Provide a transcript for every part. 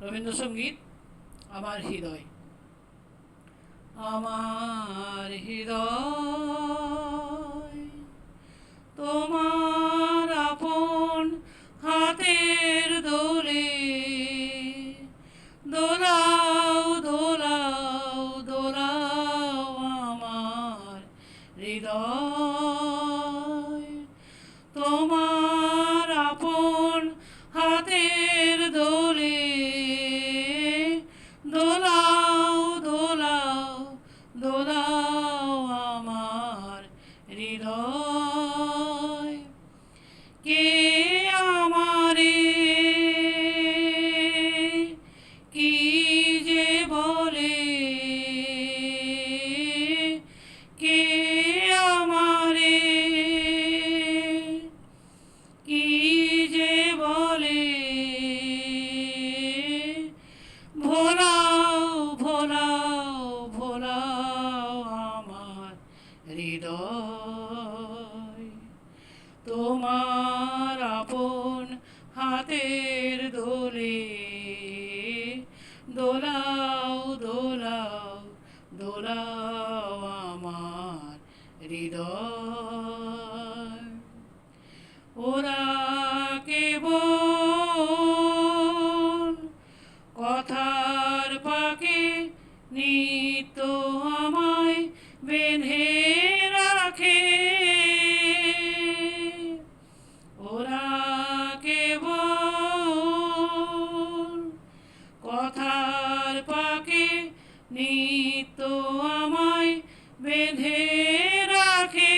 রবীন্দ্রসঙ্গীত আমার হৃদয়। আমার হৃদয় তোমার আপন হাতের দোলে দোলাও দোলাও দোলাও আমার হৃদয় তোমার আপন হাতের দোলে দোলাও দোলাও দোলাও আমার হৃদয়। কে আমারে কি যে বলে, কে আমারে কি যে বলে, ভোলাও ভোলাও ভোলাও আমার হৃদয় তোমার আপন হাতের দোলে দোলাও দোলাও দোলাও আমার হৃদয়। ওরা কেবল কথার পাকে নিত্য আমায় বেঁধে রাখে, ওরা কেবল কথার পাকে নিত্য আমায় বেঁধে রাখে,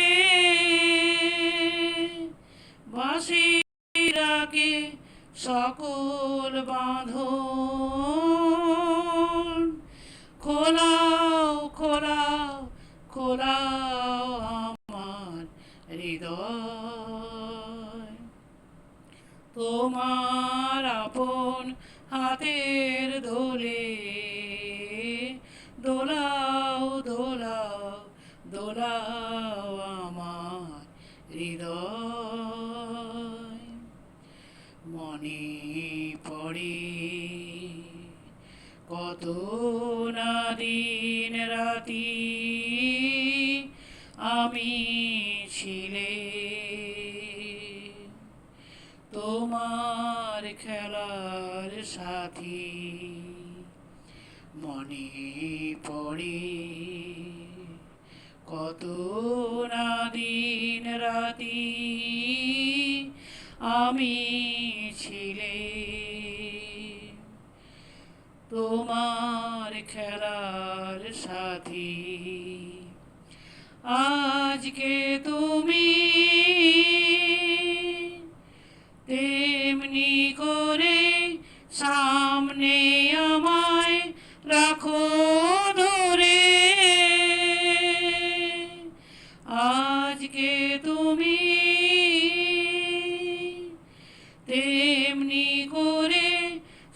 বাঁশিরাকে সকল বাঁধন খোলাও খোলাও খোলাও আমার হৃদয় তোমার আপন হাতের দোলে দোলাও দোলাও দোলাও আমার হৃদয়। মনে পড়ে কত না দিন রাতি আমি ছিলে তোমার খেলার সাথী। মনে পড়ে কত না দিন রাতি আমি ছিলে তোমার খেলার সাথী। আজকে তুমি তেমনি করে সামনে আমায় রাখো ধরে, আজকে তুমি তেমনি করে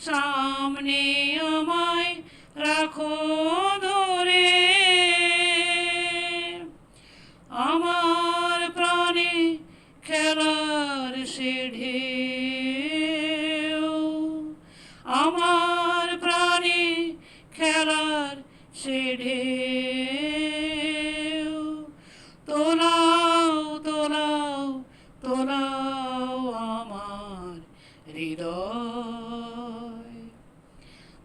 সামনে আমায় রাখো ধরে। আমার প্রাণে খেলার সে ঢেউ, আমার প্রাণে খেলার সে ঢেউ, তোলাও তোলাও তোলাও আমার হৃদয়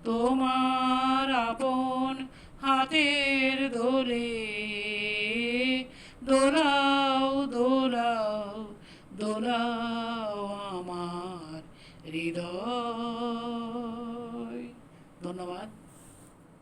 তোমার আপন হাতের দোলে দোলাও দোলাও দোলাও আমার হৃদয়। ধন্যবাদ।